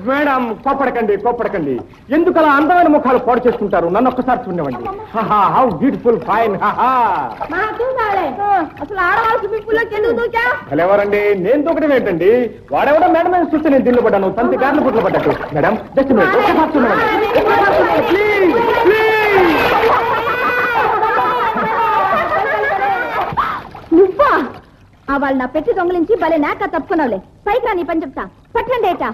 Madam కోపడకండి ఎందుకలా అందమైన ముఖాలు పాడు చేసుకుంటారు నన్ను ఒక్కసారి చూడనివ్వండి హౌ బ్యూటిఫుల్ ఫైన్ అసలు ఆడవాళ్ళకి ఎవరండి నేను దూకడం ఏంటండి వాడెవడో మేడం మీద చూస్తే నేను దిల్లు పడ్డాను తంతి గార్లు పుట్లు పడ్డట్టు మేడం జస్ట్ ఒక్కసారి చూడండి నువ్వా వాళ్ళు నా పెట్టి దొంగలించి భలే నాక తప్పుకున్నావులే పైకి రా నీ పని చెప్తా పట్టండి ఏటా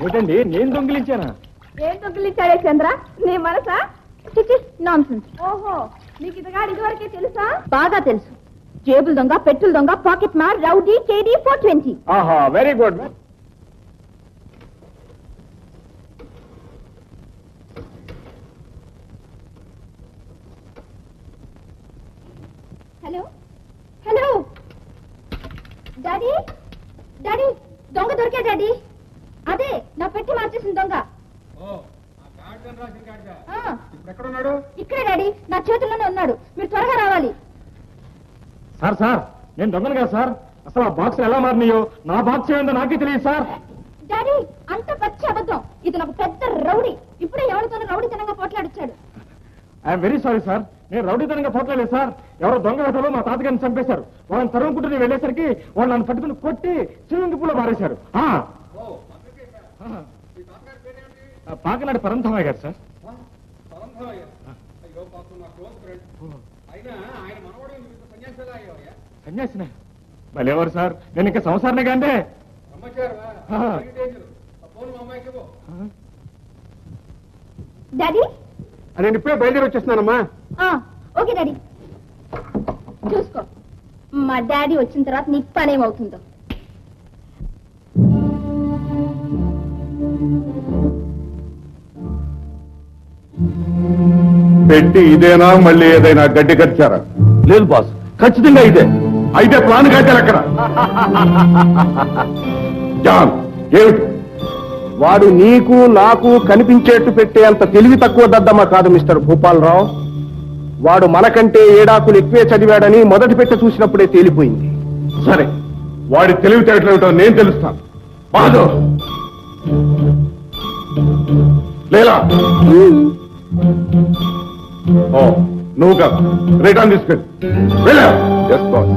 ఏంటండి నేను దొంగిలించానా ఏం దొంగిలించాడే చంద్ర నీ మనసా నాన్సెన్స్ ఓహో నీకు ఇదిగాడు ఇదివరకే తెలుసా బాగా తెలుసు జేబుల దొంగ పెట్టుల దొంగ పాకెట్ మార్ రౌడీ కేడీ 420 ఆహా very good hello hello daddy daddy దొంగ దొరికా డాడీ అదే నా పెట్టి మార్చేసిన దొంగ ఇక్కడే డాడీ నా చేతుల్లోనే ఉన్నాడు మీరు త్వరగా రావాలి సార్ నేను దొంగను కదా సార్ అసలు ఆ బాక్స్ ఎలా మారినాయో నా బాక్స్ ఏందో నాకే తెలియదు సార్ డాడీ అంత పచ్చి అబద్ధం ఇది నాకు పెద్ద రౌడీ ఇప్పుడే ఎవరితోనూ రౌడీతనంగా పోట్లాడిచ్చాడు ఐఎమ్ వెరీ సారీ సార్ నేను రౌడీతనంగా పోట్లాడలేదు సార్ ఎవరో దొంగ వేటలో మా తాతగారిని చంపేశారు వాళ్ళని తరుముకుంటూ నేను వెళ్ళేసరికి వాళ్ళు నన్ను పట్టుకుని కొట్టి స్విమ్మింగ్ పూల్ లో మారేశారు పాకనాడు పరంధమయ్య గారు సార్ సన్యాసిన భలేవారు సార్ నేను ఇంకా సంసారనే కాంటే డాడీ నేను ఇప్పుడే బయలుదేరి వచ్చేస్తున్నానమ్మా ఓకే డాడీ చూసుకో మా డాడీ వచ్చిన తర్వాత నీకు పనేమవుతుందో పెట్టి ఇదేనా మళ్ళీ ఏదైనా గడ్డి కట్టారా లేదు బాస్ ఖచ్చితంగా ఇదే అయితే ప్లాన్ కట్టారు అక్కడ జాన్ ఏమిటి వాడు నీకు నాకు కనిపించేట్టు పెట్టే అంత తెలివి తక్కువ దద్దమ్మ కాదు మిస్టర్ భూపాలరావు వాడు మనకంటే ఏడాకులు ఎక్కువే చదివాడని మొదటి పెట్టె చూసినప్పుడే తేలిపోయింది సరే వాడి తెలివితేటలేమిటో నేను తెలుస్తాను బాధో లేలా ఓ నువ్వు కాదు రిటర్న్ తీసుకెళ్ళి వెళ్ళా ఎస్ బాస్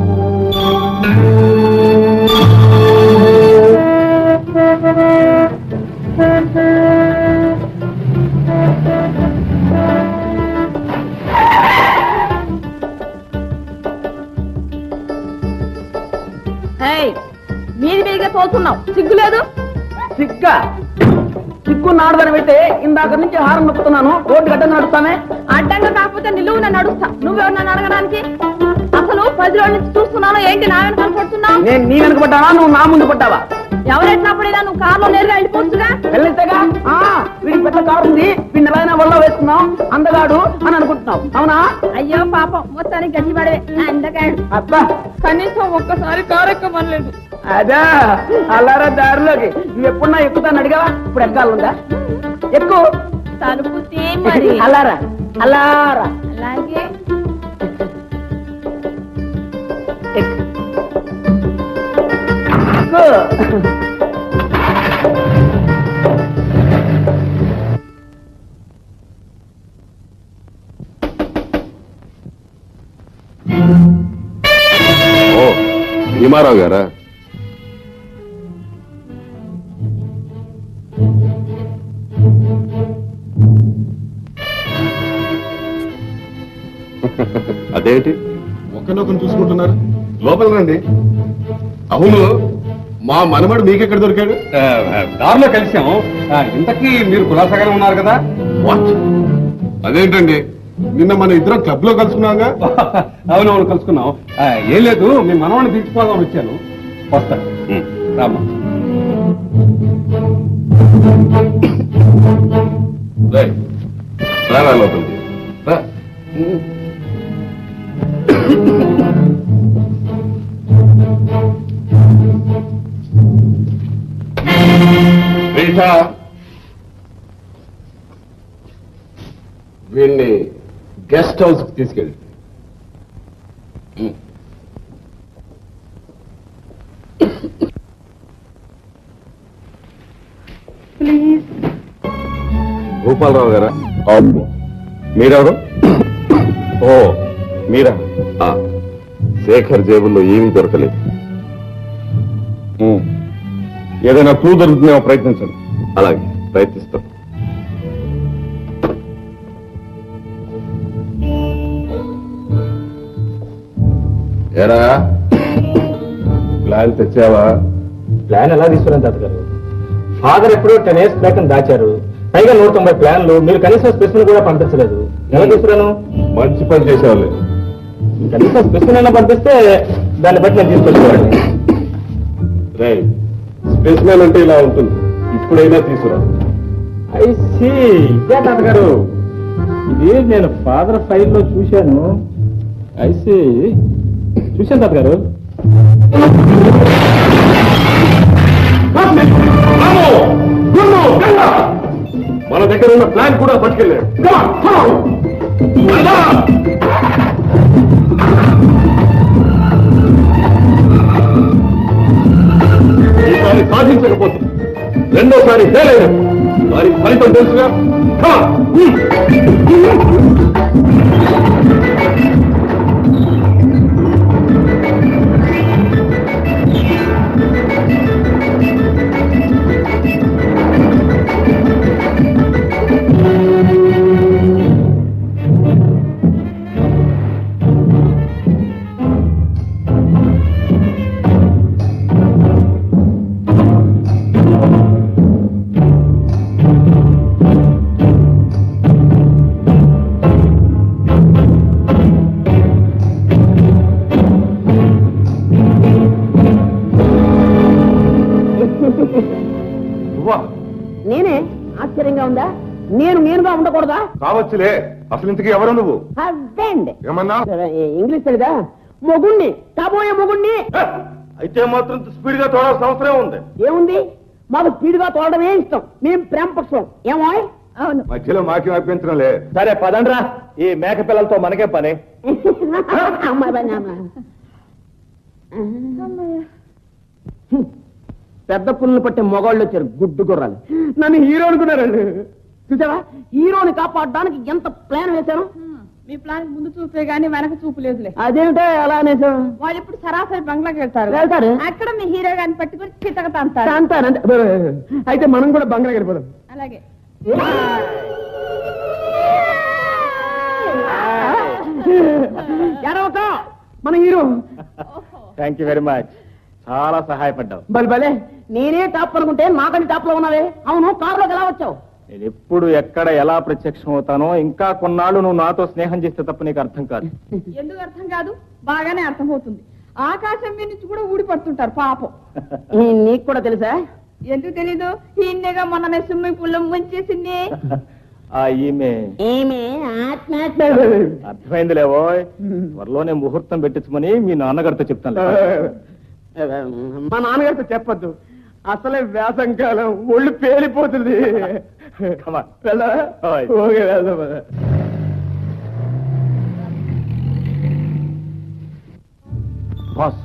మీది మీదిగా తోలుతున్నావు సిగ్గులేదు సిగ్గా సిగ్గు నాడదని పెడితే ఇందాక నుంచి హారం నొక్కుతున్నాను రోడ్డు గడ్డ నడుస్తానే అడ్డంగా కాకపోతే నిలువున నడుస్తా నువ్వెవరన్నా అడగడానికి అసలు 10 రోజుల నుంచి చూస్తున్నాను ఏంటి నా వెనక పడుతున్నావు నేను నీ వెనక పడ్డావా నువ్వు నా ముందు పడ్డావా ఎవరెట్టినప్పుడైనా నువ్వు కారులో నేరుగా వెళ్ళిపోవచ్చుగా వెళ్ళితేగా వీడికి పెద్ద కారు ఉంది వీడిని ఎలా వల్ల వేసుకున్నావు అందగాడు అని అనుకుంటున్నావు అవునా అయ్యో పాపం మొత్తానికి గట్టిపడే అందగాడు అబ్బా కనీసం ఒక్కసారి కారు ఎక్కమనలేదు అదా అల్లారా దారిలోకి నువ్వు ఎప్పుడన్నా ఎక్కుతాను అడిగావా ఇప్పుడు ఎక్కాలందా ఎక్కువ తలుపు తీ మరి అల్లారా అల్లారా అలాగే ఓ భీమారావు గారా అదేంటి ఒకరినొకరు చూసుకుంటున్నారు లోపల రండి అవును మా మనమడు మీకెక్కడ దొరికాడు దారిలో కలిసాము ఇంతకీ మీరు కులాసాగానే ఉన్నారు కదా వాట్ అదేంటండి నిన్న మన ఇద్దరం క్లబ్ లో కలుసుకున్నాగా అవునవును కలుసుకున్నాం ఏం లేదు మీ మనవాడిని తీసుకోవాలని వచ్చాను వస్తా రామ్మా రారా లోపలికి రా వీళ్ళని గెస్ట్ హౌస్ కి తీసుకెళ్ళి ప్లీజ్. భూపాలరావు గారా? అవును. మీరెవరు? ఓ మీరా? శేఖర్ జేబుల్లో ఏమీ దొరకలేదు. ఏదైనా క్లూ దొరుకుతుందేమో ప్రయత్నించండి. అలాగే ప్రయత్నిస్తాం. ఎరా ప్లాన్ తెచ్చావా? ప్లాన్ ఎలా తీసుకున్నాను తాతగారు? ఫాదర్ ఎప్పుడో 10 years బ్యాక్ అని దాచారు. పైగా 190 ప్లాన్లు. మీరు కనీసం స్పెసిఫిక్ కూడా పంపించలేదు. ఎలా తీసుకున్నాను? మంచి పని చేసేవాళ్ళు. కనీసం స్పెసిఫిక్ అయినా పంపిస్తే దాన్ని బట్టి నేను తీసుకొచ్చేవాడిని. రైట్. స్పెసిమెన్ అంటే ఇలా ఉంటుంది. ఇప్పుడైనా తీసుకురా. ఐసీ ఇదే తాతగారు. ఇది నేను ఫాదర్ ఫైల్లో చూశాను. ఐసీ చూశాను తాతగారు. మన దగ్గర ఉన్న ప్లాన్ కూడా పట్టుకెళ్ళాడు. ఈసారి సాధించకపోతుంది. రెండోసారి ఫెయిల్ అయినా దానికి ఫలితం తెలుసుగా. నేనే ఆశ్చర్యంగా ఉందా? నేనుగా ఉండకూడదా? కావచ్చులే. అసలు ఇంతకీ ఎవరు నువ్వు? హస్బెండ్. ఏమన్నా? ఇంగ్లీష్ తెలీదా? మొగుణ్ణి, కాబోయే మొగుణ్ణి. అయితే మాత్రం స్పీడ్ గా తోడాల్సిన అవసరం ఉంది. ఏముంది, మాకు స్పీడ్ గా తోడడమే ఇష్టం. మేం ప్రేమ పక్షం. ఏమో? అవును. మధ్యలో మాకేం అభ్యంతరంలే. సరే పదండ్రా. ఈ మేక పిల్లలతో మనకే పని. పెద్ద పుల్లు పట్టే మొగాళ్ళు వచ్చారు. గుడ్డు గుర్రాలు. నన్ను హీరో అనుకున్నారండి. చూసావా, హీరోని కాపాడడానికి ఎంత ప్లాన్ వేశాను. మీ ప్లాన్ ముందు చూపే గానీ వెనక చూపు లేదులే. అదేమిటో ఎలా అనేసాం. వాళ్ళు ఇప్పుడు సరాసరి బంగ్లాకి వెళ్తారు. అక్కడ మీ హీరో గారిని పట్టుకుని చితక తంతారు. అయితే మనం కూడా బంగ్లాకి వెళ్ళిపోదాం. అలాగే. మన hero. Thank you very much. చాలా సహాయపడ్డావు. భలే నేనే టాప్ అనుకుంటే నాకంటే టాప్ లో ఉన్నావే. అవును, కారులోకి ఎలా వచ్చావు? నేను ఎప్పుడు ఎక్కడ ఎలా ప్రత్యక్షం అవుతానో, ఇంకా కొన్నాళ్ళు నువ్వు నాతో స్నేహం చేస్తే తప్ప నీకు అర్థం కాదు. ఎందుకు అర్థం కాదు? బాగానే అర్థమవుతుంది. ఆకాశం మీద నుంచి కూడా ఊడిపడుతుంటారు పాపం. నీకు కూడా తెలుసా? ఎందుకు తెలీదు? ఈయనగా మొన్న స్విమ్మింగ్ పూల్ లో ముంచేసింది. ఈమె అర్థమైందిలేవో. త్వరలోనే ముహూర్తం పెట్టించమని మీ నాన్నగారితో చెప్తాను. మా నాన్నగారితో చెప్పొద్దు. అసలే వేసంకాలం, ఒళ్ళు పేలిపోతుంది. బాస్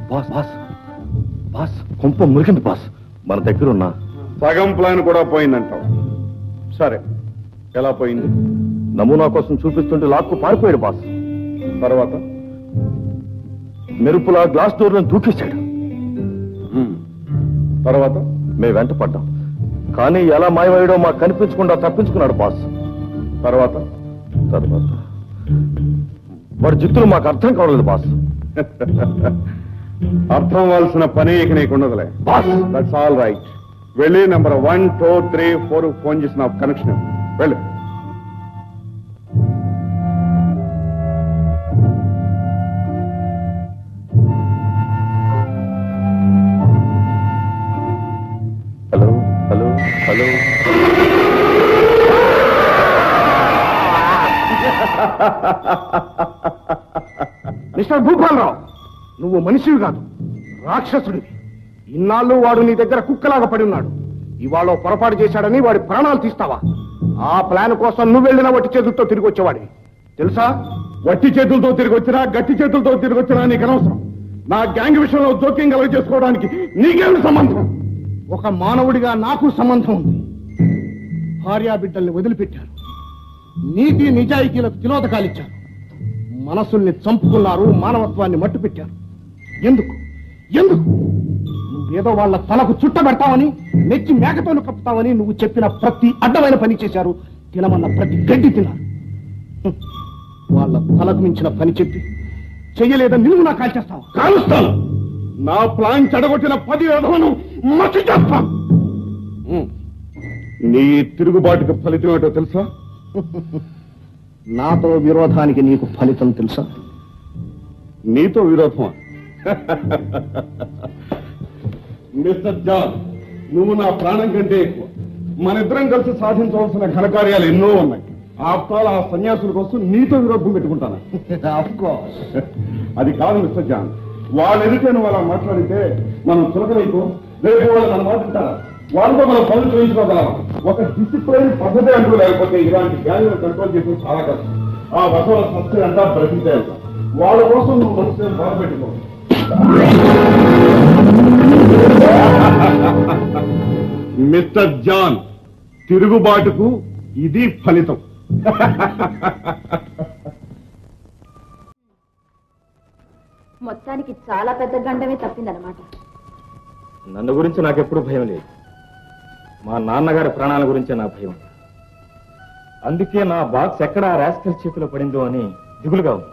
బాస్ బాస్ బాస్ కొంప మురికింది బాస్. మన దగ్గరున్న సగం ప్లాన్ కూడా పోయిందంటావు. సరే, ఎలా పోయింది? నమూనా కోసం చూపిస్తుంటే లాక్కు పారిపోయాడు బాస్. తర్వాత మెరుపులా గ్లాస్ డోర్లను దూకేశాడు. తర్వాత మేము వెంట పడ్డాం. కానీ ఎలా మాయమయ్యాడో మాకు కనిపించకుండా తప్పించుకున్నాడు బాస్. తర్వాత తర్వాత వాడి జిత్తులు మాకు అర్థం కావలేదు బాస్. అర్థం అవ్వాల్సిన పని ఇక నీకు ఉండదులే బాస్. That's all right. వెళ్ళి నంబర్ 1, 2, 3, 4 ఫోన్ చేసిన కనెక్షన్ వెళ్ళు. Hello hello hello. Mister Bhupala Rao, నువ్వు మనిషివి కాదు, రాక్షసుడివి. ఇన్నాళ్ళు వాడు నీ దగ్గర కుక్కలాగా పడి ఉన్నాడు. ఇవాళ పొరపాటు చేశాడని వాడి ప్రాణాలు తీస్తావా? ఆ ప్లాన్ కోసం నువ్వు వెళ్ళిన వట్టి చేతులతో తిరిగి వచ్చేవాడి తెలుసా? వట్టి చేతులతో తిరిగి వచ్చినా గట్టి చేతులతో తిరిగి వచ్చినా నీకు అనవసరం. నా గ్యాంగ్ విషయంలో జోక్యం కలుగ చేసుకోవడానికి నీకేమి సంబంధం? ఒక మానవుడిగా నాకు సంబంధం ఉంది. భార్యా బిడ్డల్ని వదిలిపెట్టారు, నీతి నిజాయితీలకు తిలోదకాలిచ్చారు, మనసుల్ని చంపుకున్నారు, మానవత్వాన్ని మట్టుపెట్టారు. ఎందుకు ఎందుకు? నువ్వేదో వాళ్ళ తలకు చుట్టబెడతావని, నెచ్చి మేకతోను కప్పుతావని నువ్వు చెప్పిన ప్రతి అడ్డమైన పని చేశారు, తినమన్న ప్రతి గడ్డి తిన్నారు. వాళ్ళ తలకు మించిన పని చెప్పి చెయ్యలేదని నువ్వు నా కాల్చేస్తావు. కాలుస్తాను. నా ప్లాన్ చెడగొట్టిన 10 విధవను మట్టి చేస్తాను. నీ తిరుగుబాటుకు ఫలితం ఏంటో తెలుసా? నాతో విరోధానికి నీకు ఫలితం తెలుసా? నీతో విరోధమా? మిస్టర్ జాన్, నువ్వు నా ప్రాణం కంటే ఎక్కువ. మనిద్దరం కలిసి సాధించవలసిన ఘనకార్యాలు ఎన్నో ఉన్నాయి. ఆప్తాల ఆ సన్యాసుల కోసం నీతో విరోధం పెట్టుకుంటాను. అది కాదు మిస్టర్ జాన్, వాళ్ళు ఎదుటే నువ్వు అలా మాట్లాడితే మనం చులకనైపో. రేపు వాళ్ళు నన్ను మాట్లాడతారా? వాళ్ళతో మనం పనులు చేయించుకోగలం. ఒక డిసిప్లైన్ పద్ధతి అంటూ లేకపోతే ఇలాంటి గ్యాంగ్లను కంట్రోల్ చేయడం చాలా కష్టం. ఆ వసూల సంస్థ అంతా బ్రతికే అంట. వాళ్ళ కోసం నువ్వు మనసు బాధపెట్టుకో. మిస్టర్ జాన్, తిరుగుబాటుకు ఇది ఫలితం. మొత్తానికి చాలా పెద్ద గండమే తప్పిందనమాట. నన్ను గురించి నాకెప్పుడు భయం లేదు. మా నాన్నగారి ప్రాణాల గురించే నా భయం. అందుకే నా బాక్స్ ఎక్కడ రాస్కల్ చేతిలో పడిందో అని దిగులుగా ఉంది.